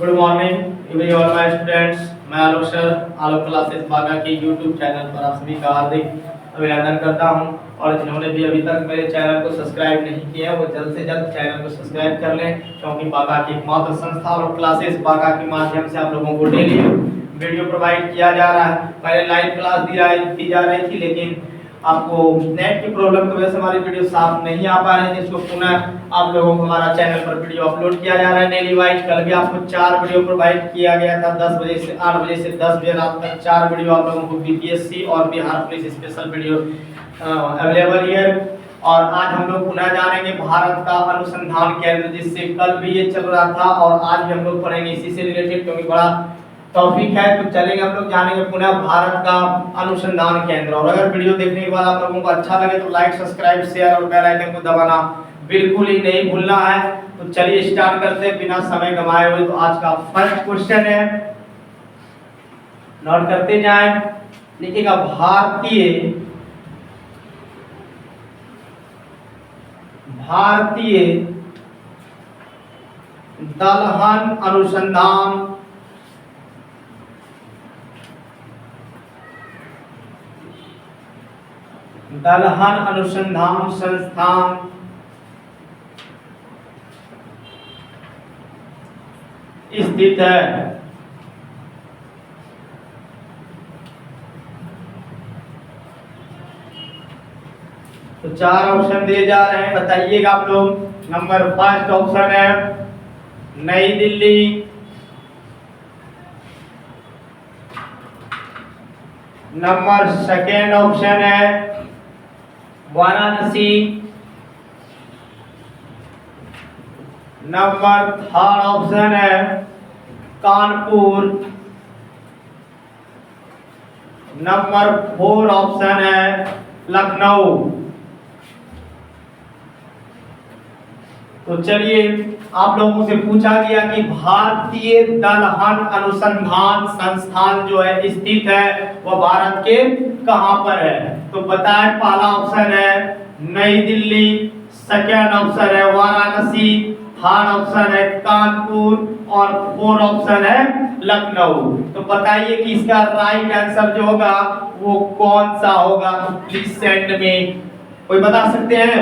Good morning every all my students. मैं आलोक sir आलोक classes बागा के यूट्यूब चैनल पर आप सभी का हार्दिक अभिनंदन करता हूं। और जिन्होंने भी अभी तक मेरे चैनल को सब्सक्राइब नहीं किया वो जल्द से जल्द चैनल को सब्सक्राइब कर लें, क्योंकि बागा की एकमात्र संस्था आलोक क्लासेस बागा के माध्यम से आप लोगों को डेली वीडियो प्रोवाइड किया जा रहा है। पहले लाइव क्लास दी जा रही थी, लेकिन आपको नेट की प्रॉब्लम की वजह से हमारी वीडियो साफ नहीं आ पा रही थी। इसको पुनः आप लोगों को हमारा चैनल पर वीडियो अपलोड किया जा रहा है डेली वाइज। कल भी आपको 4 वीडियो प्रोवाइड किया गया था, 10 बजे से 8 बजे से 10 बजे रात तक 4 वीडियो आप लोगों को बीपीएससी और Bihar police special video available है। और आज हम लोग पुनः जानेंगे भारत का अनुसंधान केंद्र, जिससे कल भी ये चल रहा था और आज भी हम लोग पढ़ेंगे इसी से रिलेटेड, क्योंकि बड़ा टॉपिक है। तो चलेंगे हम लोग जानेंगे पुनः भारत का अनुसंधान केंद्र। और अगर वीडियो देखने के बाद आप लोगों को अच्छा लगे तो लाइक, सब्सक्राइब, शेयर और बेल आइकन को दबाना बिल्कुल ही नहीं भूलना है। तो चलिए स्टार्ट करते हैं बिना समय गंवाए हुए। तो आज का फर्स्ट क्वेश्चन है, नोट करते जाएं, लिखिएगा भारतीय दलहन अनुसंधान संस्थान स्थित है। तो 4 ऑप्शन दिए जा रहे हैं, बताइएगा आप लोग। नंबर फर्स्ट ऑप्शन है नई दिल्ली, नंबर सेकेंड ऑप्शन है वाराणसी, नंबर थर्ड ऑप्शन है कानपुर, नंबर 4 ऑप्शन है लखनऊ। तो चलिए, आप लोगों से पूछा गया कि भारतीय दलहन अनुसंधान संस्थान जो है स्थित है वह भारत के कहां पर है। तो बताएं, पहला ऑप्शन है नई दिल्ली, सेकेंड ऑप्शन है वाराणसी, थर्ड ऑप्शन है कानपुर और 4 ऑप्शन है लखनऊ। तो बताइए कि इसका राइट आंसर जो होगा वो कौन सा होगा। तो प्लीज सेंड में, कोई बता सकते हैं?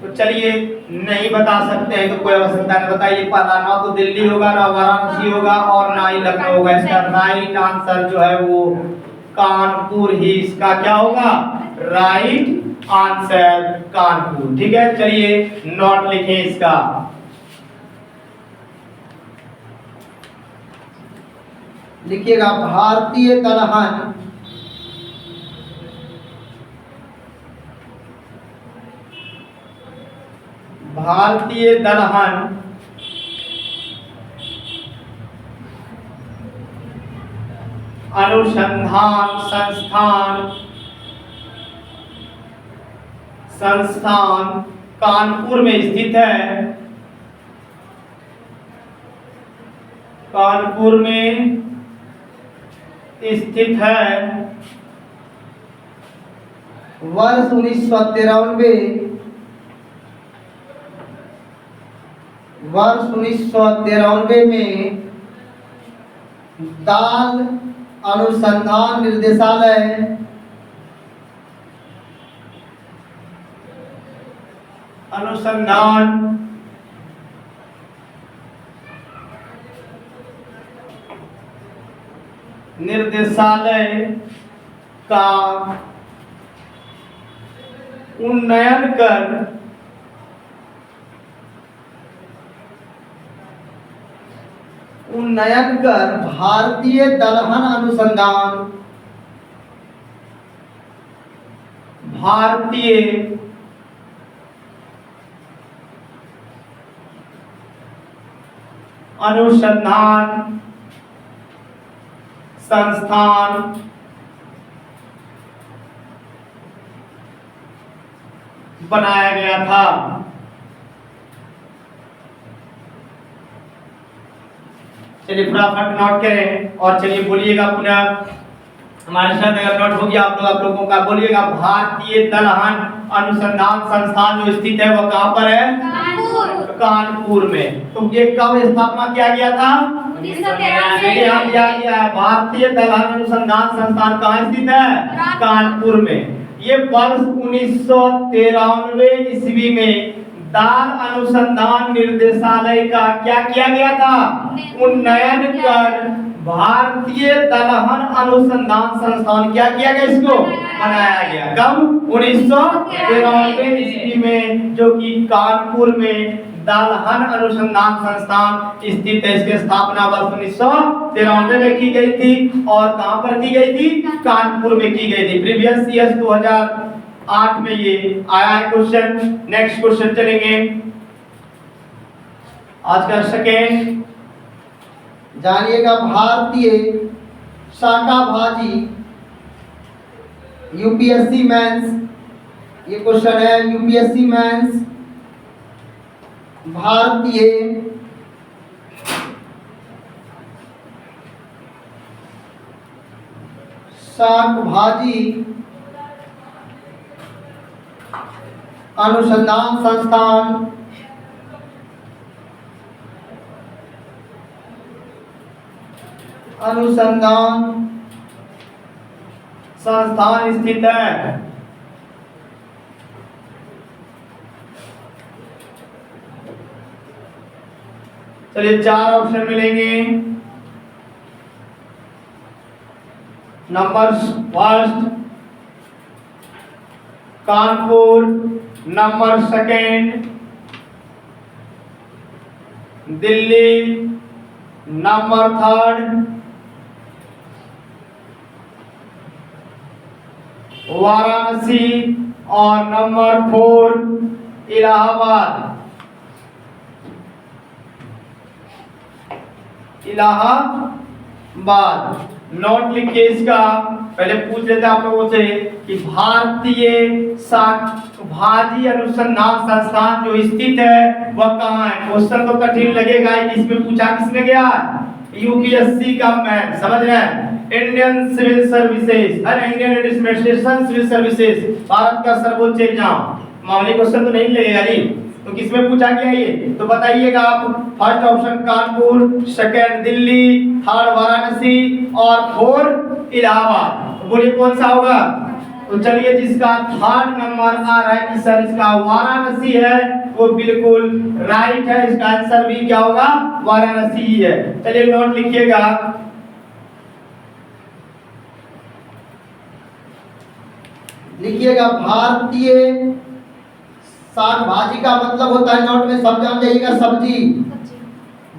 तो चलिए, नहीं बता सकते हैं तो कोई आवश्यकता नहीं। बताइए, पहला ना तो दिल्ली होगा, ना वाराणसी होगा और ना ही लखनऊ होगा। इसका राइट आंसर जो है वो कानपुर ही इसका क्या होगा, राइट आंसर कानपुर। ठीक है, चलिए नोट लिखें इसका। लिखिएगा भारतीय दलहन अनुसंधान संस्थान कानपुर में स्थित है। कानपुर में स्थित है। वर्ष 1993 में दाल अनुसंधान निर्देशालय का उन्नयन कर भारतीय दलहन अनुसंधान संस्थान बनाया गया था। चलिए फटाफट नोट करें और चलिए बोलिएगा पुनः हमारे साथ। अगर नोट हो गया आप लोगों का बोलिएगा, भारतीय दलहन अनुसंधान संस्थान जो स्थित है वो कहां पर है? कानपुर में। तो ये कब स्थापना किया गया था? 1993 यहाँ दिया गया है भारतीय दलहन अनुसंधान संस्थान कहाँ स्थित है? कानपुर में। ये वर्ष 1993 ईस्वी में दाल अनुसंधान निर्देशालय का क्या किया गया था? उन्नयन कर भारतीय दलहन अनुसंधान संस्थान क्या किया गया? इसको बनाया गया। कब? 1993 ईस्वी में, जो कि कानपुर में दलहन अनुसंधान संस्थान स्थित है। इसकी स्थापना वर्ष 1993 में की गई थी। और कहां पर की गई थी? कानपुर में की गई थी। प्रीवियस ईयर 2008 में ये आया है क्वेश्चन। नेक्स्ट क्वेश्चन चलेंगे। आज का सेकेंड जानिएगा भारतीय शाका भाजी यूपीएससी मेंस। ये क्वेश्चन है यूपीएससी मेंस। भारतीय शाक भाजी अनुसंधान संस्थान स्थित है। चलिए 4 ऑप्शन मिलेंगे। Number first Kanpur, number second Delhi, number third Varanasi और नंबर 4 इलाहाबाद। नोट लिखिए इसका। पहले पूछ लेते हैं आप लोगों से कि भारतीय शाक भाजी अनुसंधान संस्थान जो स्थित है वह कहाँ है? क्वेश्चन तो कठिन लगेगा। इसमें पूछा किसने गया? यूपीएससी का मैन, समझ रहे हैं? Indian civil services, Indian administration civil services, Bharat का सर्वोच्च एग्जाम। मामूली क्वेश्चन तो नहीं लगेगा जी। तो किसमें पूछा गया ये? तो बताइएगा आप। First option Kanpur, second Delhi, third Varanasi और 4 इलाहाबाद। तो बोलिए कौन सा होगा? तो चलिए जिसका थर्ड नंबर आ रहा है कि सर इसका वाराणसी है, वो बिल्कुल राइट है। इसका आंसर भी क्या होगा? वाराणसी ही है। चलिए नोट लिखिएगा। लिखिएगा भारतीय साग भाजी का मतलब होता है, नोट में सब जान जाइएगा, सब्जी।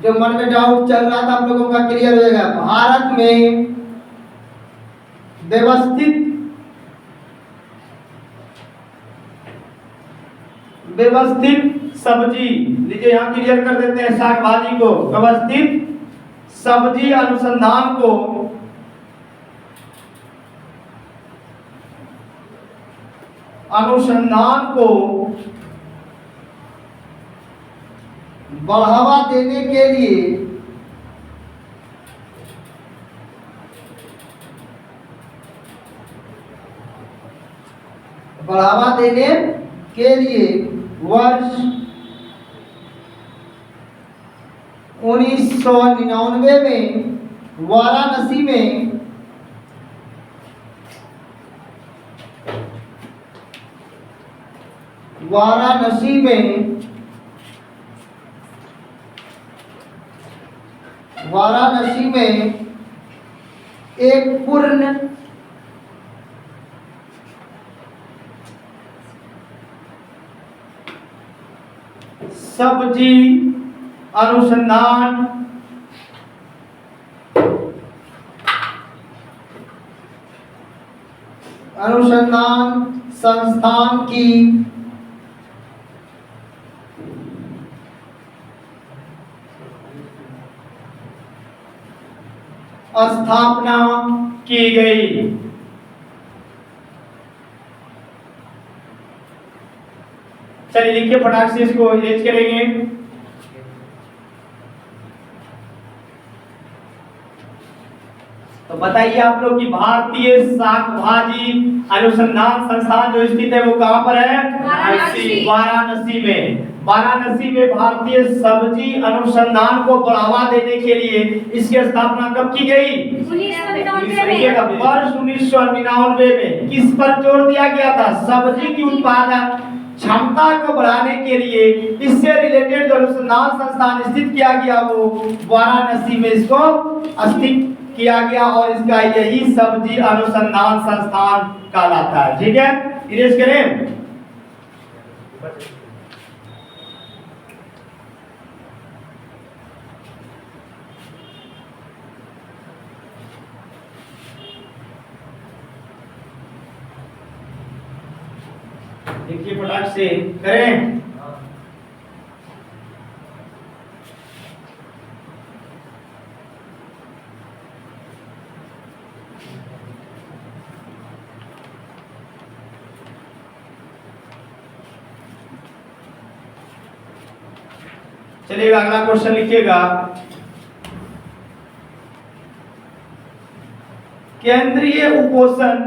जो मन में डाउट चल रहा था आप लोगों का क्लियर हो जाएगा। भारत में व्यवस्थित सब्जी, लीजिए यहाँ क्लियर कर देते हैं। साग भाजी को व्यवस्थित सब्जी अनुसंधान को बढ़ावा देने के लिए वर्ष 1999 में वाराणसी में एक पूर्ण सब्जी अनुसंधान संस्थान की स्थापना की गई। चलिए लिखिए फटाक से, इसको इरेज करेंगे। तो बताइए आप लोग कि भारतीय शाक भाजी अनुसंधान संस्थान जो स्थित है वो कहाँ पर है? वाराणसी। वाराणसी में। वाराणसी में भारतीय सब्जी अनुसंधान को बढ़ावा देने के लिए इसकी स्थापना कब की गई? 1999 में। वर्ष 1999 में। किस पर जोर दिया गया था? सब्जी की उत्पादन क्षमता को बढ़ाने के लिए इससे रिलेटेड जो अनुसंधान संस्थान स्थित किया गया वो वाराणसी में इसको स्थित किया गया और इसका यही सब्जी अनुसंधान संस्थान कहलाता है। ठीक है, इरेज करें। देखिए फटाक से करें। चलिएगा अगला क्वेश्चन लिखिएगा। केंद्रीय उपोषण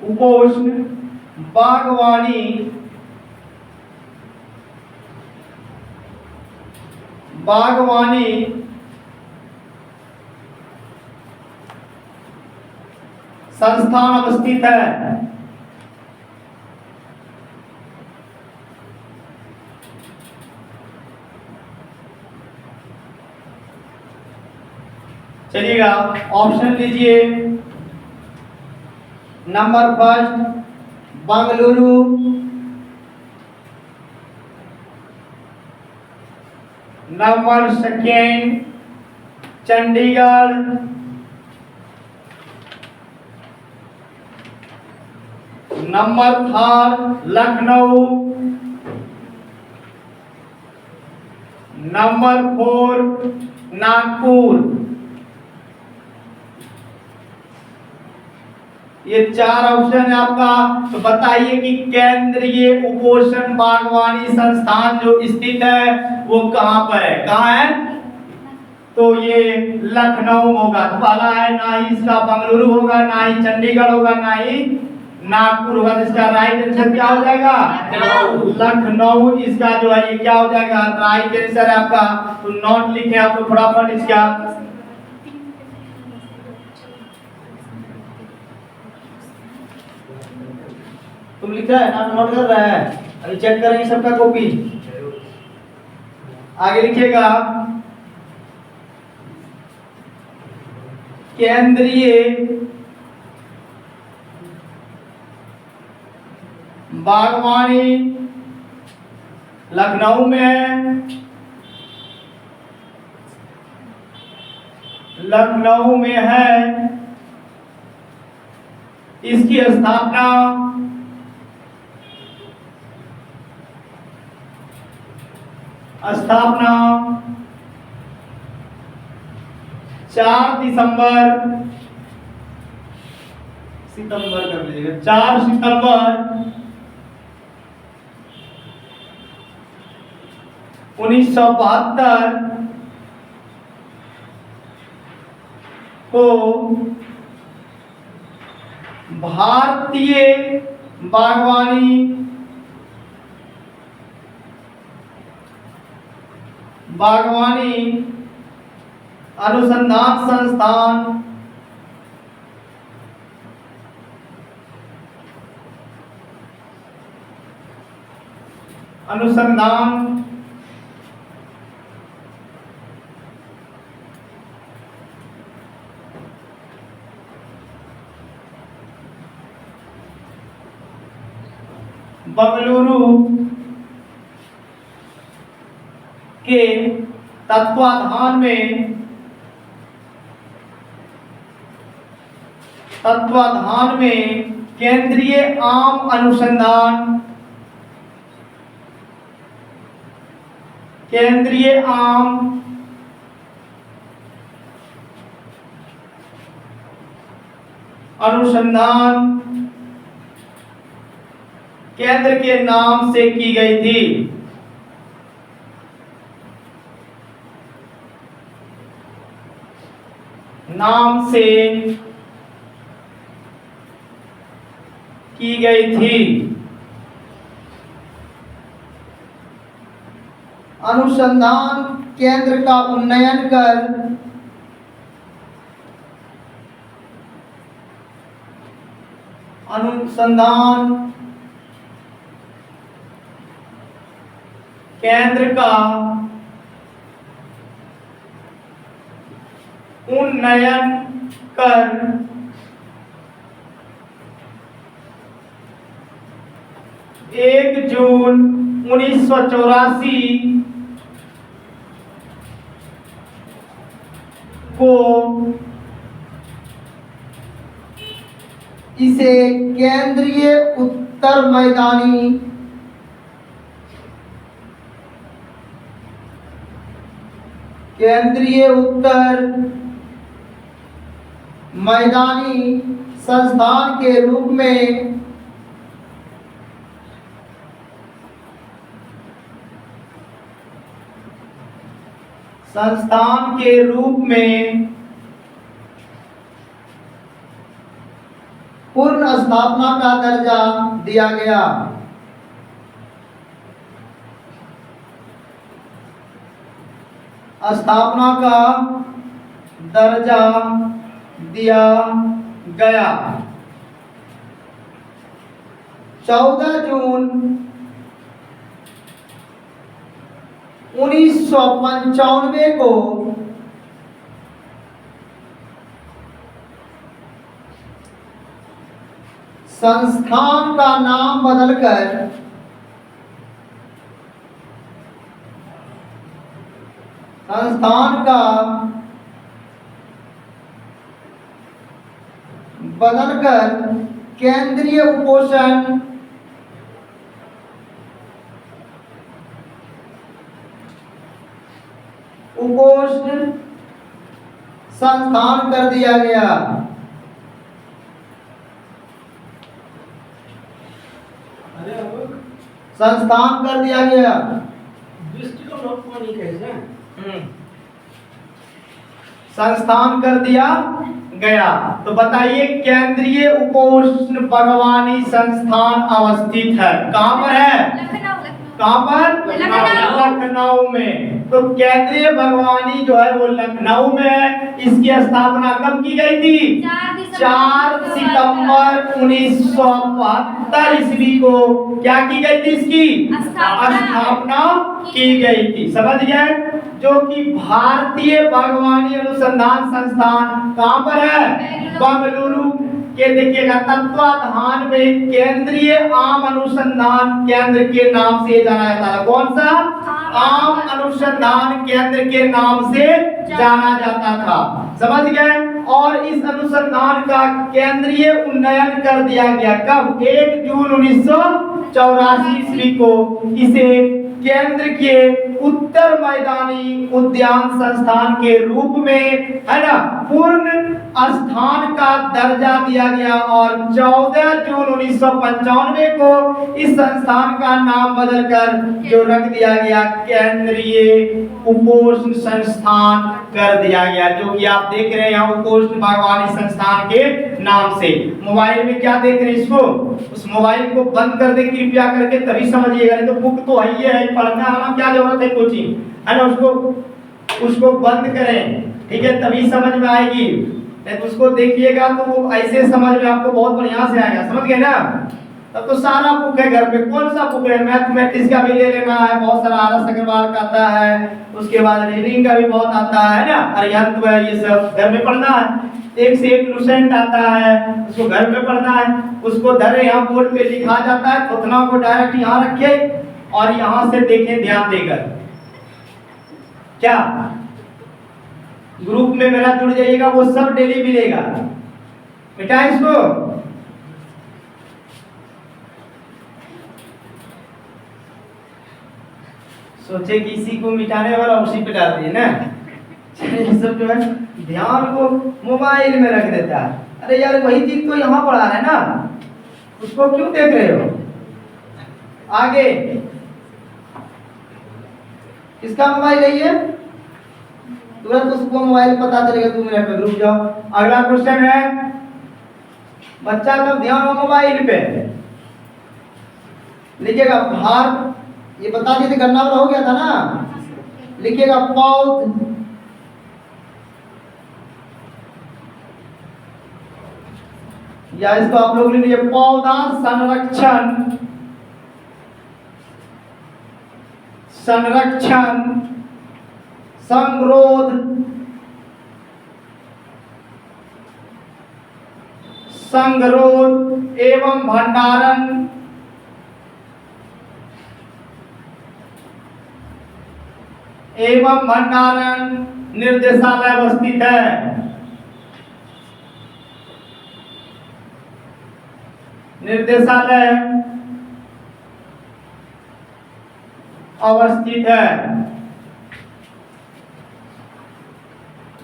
उपोष्ण बागवानी संस्थान अवस्थित है। चलिएगा ऑप्शन लीजिए। Number first Bengaluru, number second Chandigarh, number third Lucknow, number four Nagpur. ये चार ऑप्शन है आपका। तो बताइए कि केंद्रीय उपोषण बागवानी संस्थान जो स्थित है वो कहां पर है? कहां है? तो ये लखनऊ होगा। तो पहला है, ना ही इसका बंगलुरु होगा, ना ही चंडीगढ़ होगा, ना ही नागपुर होगा। इसका राइट आंसर क्या हो जाएगा? लखनऊ इसका जो है ये क्या हो जाएगा? राइट आंसर है आपका। तो नोट लिखे आप लोग फटाफट इसका। तुम लिख रहा है ना, नोट कर रहा है? अभी चेक करेंगे सबका कॉपी। आगे लिखिएगा केंद्रीय बागवानी लखनऊ में है। लखनऊ में है। इसकी स्थापना स्थापना 4 सितंबर कर लीजिएगा, 4 सितंबर 1972 को भारतीय बागवानी अनुसंधान संस्थान बंगलुरु के तत्वाधान में केंद्रीय आम अनुसंधान केंद्र के नाम से की गई थी। नाम से की गई थी। अनुसंधान केंद्र का उन्नयन कर अनुसंधान केंद्र का उन्नयन कर 1 जून 1984 को इसे केंद्रीय उत्तर मैदानी संस्थान के रूप में पूर्ण स्थापना का दर्जा दिया गया। स्थापना का दर्जा दिया गया। 14 जून 1995 को संस्थान का नाम बदलकर केंद्रीय उपोषण संस्थान कर दिया गया। संस्थान कर दिया गया। संस्थान कर दिया गया। तो बताइए केंद्रीय उपोष्ण बागवानी संस्थान अवस्थित है कहाँ पर है? कहाँ पर? लखनऊ में। तो केंद्रीय बागवानी जो है वो लखनऊ में है। इसकी स्थापना कब की गई थी? 4 सितंबर 1972 ईस्वी को क्या की गई थी? इसकी स्थापना की गई थी। समझ गए? जो कि भारतीय बागवानी अनुसंधान संस्थान कहाँ पर है? बेंगलुरु के देखिएगा तत्वाधान में केंद्रीय आम अनुसंधान केंद्र के नाम से जाना जाता है। कौन सा? आम अनुसंधान केंद्र के नाम से जाना जाता था। समझ गए? और इस अनुसंधान का केंद्रीय उन्नयन कर दिया गया कब? 1 जून 1984 ईस्वी को इसे केंद्र के उत्तर मैदानी उद्यान संस्थान के रूप में है ना पूर्ण स्थान का दर्जा दिया गया। और 14 जून 1995 को इस संस्थान का नाम बदलकर जो रख दिया गया केंद्रीय उपोष्ण संस्थान कर दिया गया। जो कि आप देख रहे हैं यहाँ उपोष्ण बागवानी संस्थान के नाम से। मोबाइल में क्या देख रहे हैं इसको? उस मोबाइल को बंद कर दे कृपया करके, तभी समझिएगा। नहीं तो बुक तो है, पढ़ना आना क्या जरूरत है कोचिंग, है ना? उसको बंद करें, ठीक है, तभी समझ में आएगी। नहीं तो उसको देखिएगा तो वो ऐसे समझ में आपको बहुत बढ़िया से आएगा। समझ गए ना? तब तो सारा बुक है घर पे। कौन सा बुक है? मैथमेटिक्स का भी ले लेना है, बहुत सारा आर.एस. अग्रवाल का आता है, उसके बाद रीडिंग का भी बहुत आता है ना, अरिहंत ये सब घर में पढ़ना है। एक से एक लुसेंट आता है, उसको घर में पढ़ना है। उसको धरे यहाँ बोर्ड पे लिखा जाता है, उतना को डायरेक्ट यहाँ रखिए और यहाँ से देखें ध्यान देकर। क्या ग्रुप में मेरा जुड़ जाइएगा, वो सब डेली मिलेगा। मिटाए इसको। सोचे किसी को मिटाने वाला उसी पे डाल दिए ना। ये सब जो है ध्यान को मोबाइल में रख देता है। अरे यार वही चीज तो यहाँ पढ़ा है ना, उसको क्यों देख रहे हो? आगे किसका मोबाइल है ये? तुरंत उसको मोबाइल पता चलेगा, 2 मिनट में, रुक जाओ। अगला क्वेश्चन है, बच्चा का ध्यान हो मोबाइल पे, लिखिएगा भारत, ये बता दिए थे गन्ना वाला हो गया था ना, लिखिएगा पौध, या इसको आप लोग लिखिए पौधा संरक्षण, संरक्षण, संगरोध, संगरोध एवं भंडारण, एवं भंडारण निर्देशालय अवस्थित है। निर्देशालय अवस्थित है।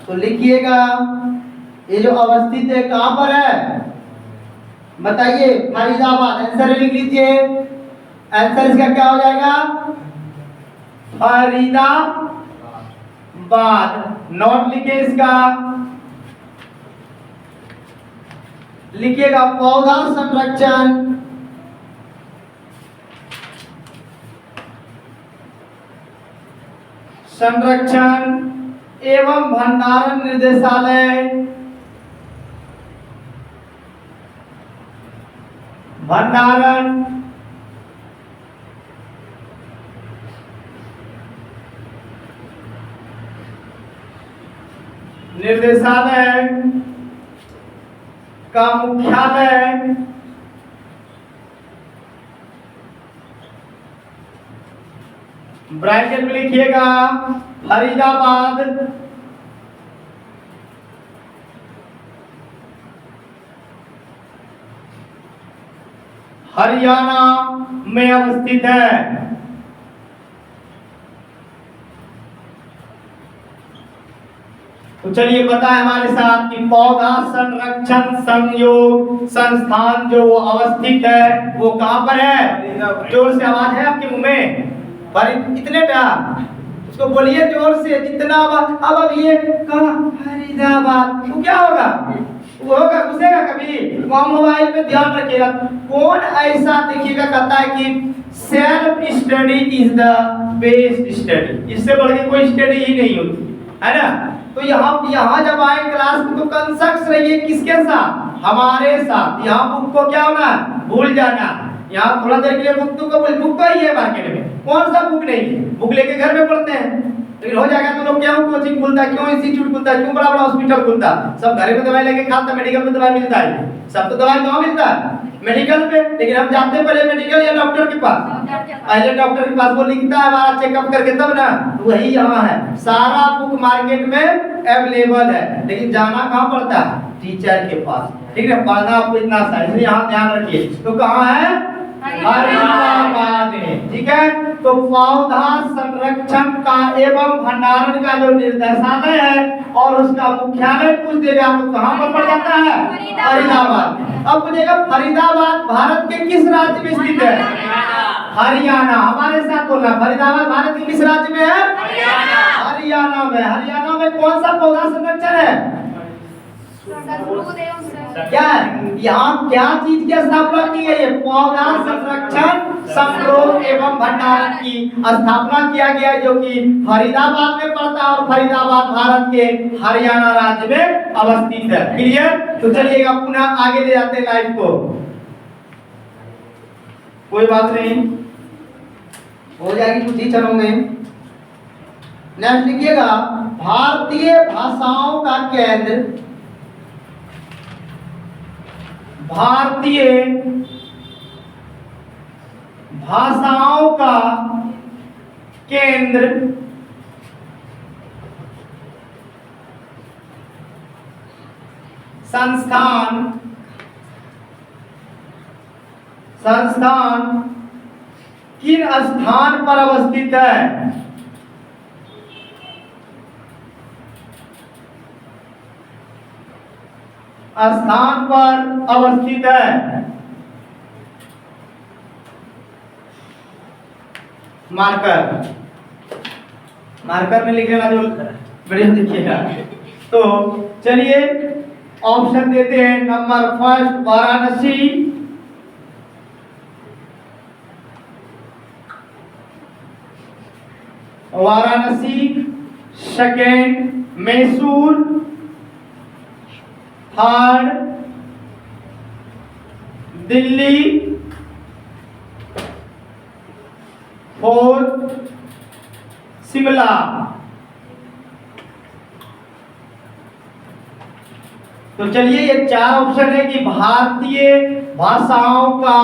तो लिखिएगा ये जो अवस्थित है कहां पर है बताइए? फरीदाबाद। आंसर लिख लीजिए, आंसर इसका क्या हो जाएगा? फरीदाबाद। नोट लिखिए इसका, लिखिएगा पौधा संरक्षण, संरक्षण एवं भंडारण निर्देशालय, भंडारण निर्देशालय का मुख्यालय ब्रैकेट में लिखिएगा फरीदाबाद, हरियाणा में अवस्थित है। तो चलिए बताएं हमारे साथ कि पौधा संरक्षण संयोग संस्थान जो अवस्थित है वो कहां पर है? जोर से आवाज है आपके मुंह में, पर इतने उसको बोलिए जोर से जितना अब ये कहा फरीदाबाद, तो क्या होगा? वो होगा, घुसेगा कभी? तो मोबाइल पे ध्यान रखिएगा। कौन ऐसा देखिएगा कहता है कि self study is the best study, इससे बढ़ के कोई स्टडी ही नहीं होती है ना। तो यहाँ जब आए क्लास में तो कंसक्स रहिए किसके साथ? हमारे साथ। यहाँ बुक को क्या होना? भूल जाना। यहाँ थोड़ा देर के लिए बुक तो बुक तो ही है मार्केट में, कौन सा बुक नहीं है? बुक लेके घर में पढ़ते हैं, लेकिन हो जाएगा तो लोग क्यों कोचिंग खुलता है, क्यों इंस्टीट्यूट खुलता है, क्यों बड़ा बड़ा हॉस्पिटल खुलता है? सब घर में दवाई लेके खाता, मेडिकल में दवाई मिलता है, सब तो दवाई कहाँ मिलता है? मेडिकल पे। लेकिन हम जाते हैं पहले मेडिकल या डॉक्टर के पास? पहले डॉक्टर के पास, वो लिखता है हमारा चेकअप करके तब ना। वही यहाँ है, सारा बुक मार्केट में अवेलेबल है, लेकिन जाना कहाँ पड़ता है? टीचर के पास। ठीक है, पढ़ना आपको इतना सा, इसलिए यहाँ ध्यान रखिए। तो कहाँ है? फरीदाबाद में। ठीक है, तो पौधा संरक्षण का एवं भंडारण का जो निर्देशालय है और उसका मुख्यालय पूछ देगा तो कहाँ पर पड़ जाता है? फरीदाबाद। अब पूछेगा फरीदाबाद भारत के किस राज्य में स्थित है? हरियाणा। हमारे साथ बोलना, फरीदाबाद भारत के किस राज्य में है? हरियाणा में। हरियाणा में कौन सा पौधा संरक्षण है? क्या यहाँ क्या चीज की स्थापना की गई है? पौधा संरक्षण संग्रोध एवं भंडारण की स्थापना किया गया है, जो कि फरीदाबाद में पड़ता है और फरीदाबाद भारत के हरियाणा राज्य में अवस्थित है। क्लियर? तो चलिएगा पुनः आगे ले जाते हैं लाइव को, कोई बात नहीं, हो जाएगी कुछ ही क्षणों में। नेक्स्ट लिखिएगा भारतीय भाषाओं का केंद्र, भारतीय भाषाओं का केंद्र संस्थान, संस्थान किन स्थान पर अवस्थित है? स्थान पर अवस्थित है। मार्कर, मार्कर में लिख लेना जो बढ़िया लिखिएगा। तो चलिए ऑप्शन देते हैं। Number first Varanasi, Varanasi, second Mysore, third Delhi, fourth Shimla. तो चलिए ये चार ऑप्शन है कि भारतीय भाषाओं का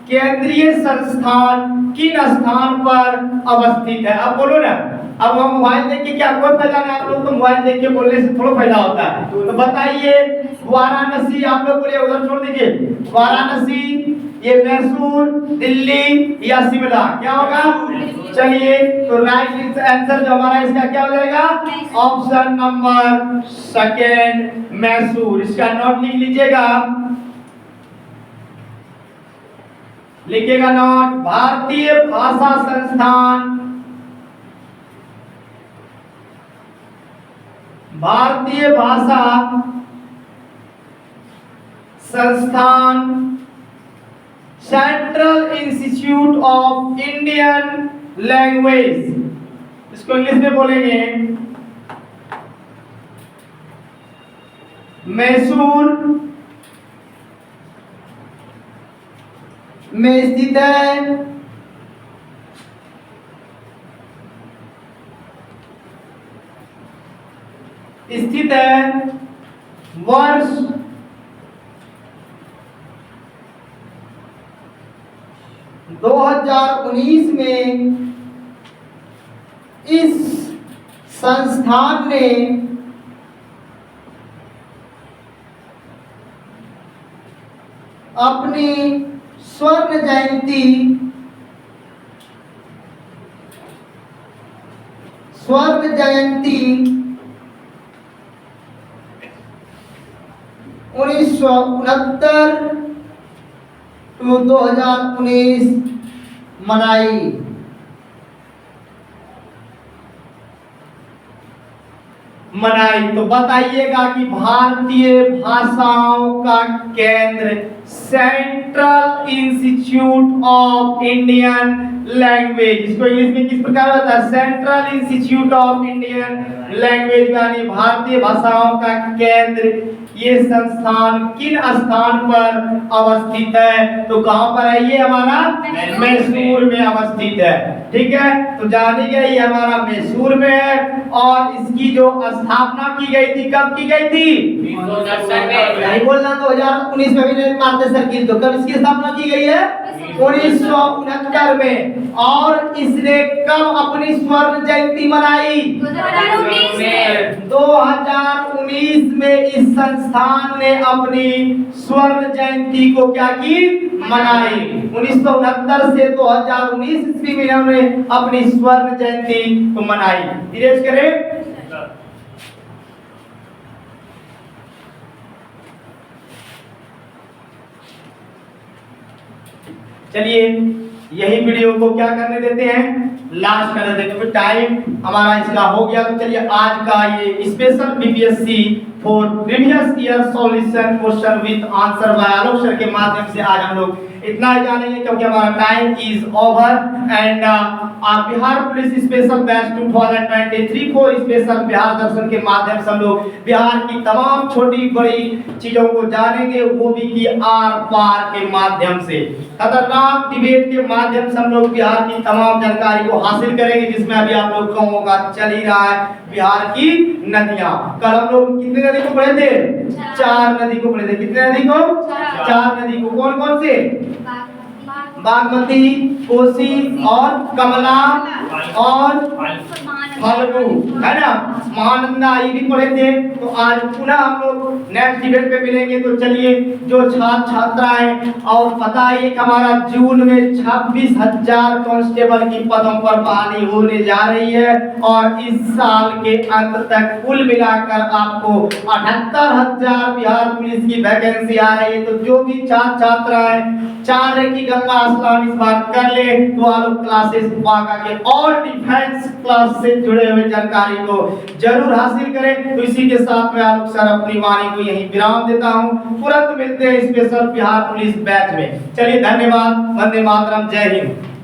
केंद्रीय संस्थान किन स्थान पर अवस्थित है। अब बोलो ना, अब हम मोबाइल देख के क्या कोई फायदा नहीं, आप लोग तो मोबाइल देख के बोलने से थोड़ा फायदा होता है। तो बताइए वाराणसी, आप लोग बोलिए, उधर छोड़ दीजिए, वाराणसी, ये मैसूर, दिल्ली या शिमला, क्या होगा? चलिए तो राइट आंसर जो हमारा इसका क्या हो जाएगा? Option number second Mysore. इसका नोट लिख लीजिएगा, लिखिएगा नोट। भारतीय भाषा संस्थान, भारतीय भाषा संस्थान, central institute of Indian language, इसको इंग्लिश में बोलेंगे मैसूर में स्थित है। स्थित है। वर्ष 2019 में इस संस्थान ने अपनी स्वर्ण जयंती 1969 टू 2019 मनाई। तो बताइएगा कि भारतीय भाषाओं का केंद्र central institute of Indian language, इसको इंग्लिश में किस प्रकार होता है? Central institute of Indian language, यानी भारतीय भाषाओं का केंद्र, ये संस्थान किन स्थान पर अवस्थित है? तो कहां पर है ये हमारा? मैसूर में अवस्थित है। ठीक है, तो जानिए ये हमारा मैसूर में है और इसकी जो स्थापना की गई थी, कब की गई थी? नहीं बोलना, 2019 में भी मारते सर्किल। तो कब इसकी स्थापना की गई है? 1969 में। और इसने कब अपनी स्वर्ण जयंती मनाई? 2019 में इस संस्थान ने अपनी स्वर्ण जयंती को क्या की? मनाई। 1969 से 2019 ईस्वी में इन्होंने अपनी स्वर्ण जयंती को मनाई। इरेज करें। चलिए यही वीडियो को क्या करने देते हैं? लास्ट कर देते हैं, क्योंकि टाइम हमारा इसका हो गया। तो चलिए आज का ये special BPSC for previous year solution question with answer by Alok sir के माध्यम से आज हम लोग इतना ही जानेंगे, क्योंकि हमारा time is over. And Bihar police special batch 2023 को स्पेशल बिहार दर्शन के माध्यम से हम लोग बिहार की तमाम छोटी बड़ी चीजों को जानेंगे, वो भी की आर पार के माध्यम से, खतरनाक डिबेट के माध्यम से हम लोग बिहार की तमाम जानकारी को हासिल करेंगे, जिसमें अभी आप लोग को होगा चल ही रहा है बिहार की नदियां। कल हम लोग कितनी नदी को पढ़े थे? 4 नदी को पढ़े थे। कितने नदी को? 4 नदी को। कौन कौन से? बागमती, कोसी और कमला और फाल्गु, है ना। महानंदा ये भी पढ़े थे। तो आज पुनः हम लोग नेक्स्ट डिबेट पे मिलेंगे। तो चलिए जो छात्र छात्राएं, और पता है कि हमारा जून में 26,000 कांस्टेबल की पदों पर बहाली होने जा रही है, और इस साल के अंत तक कुल मिलाकर आपको 78,000 बिहार पुलिस की वैकेंसी आ रही है। तो जो भी छात्र छात्राएं चाह रहे कि गंगा स्नान इस बार कर ले, तो आलोक क्लासेस बागा के और डिफेंस क्लास से जुड़े हुए जानकारी को जरूर हासिल करें। तो इसी के साथ मैं आलोक सर अपनी वाणी को यहीं विराम देता हूं। तुरंत मिलते हैं स्पेशल बिहार पुलिस बैच में। चलिए धन्यवाद। वंदे मातरम। जय हिंद।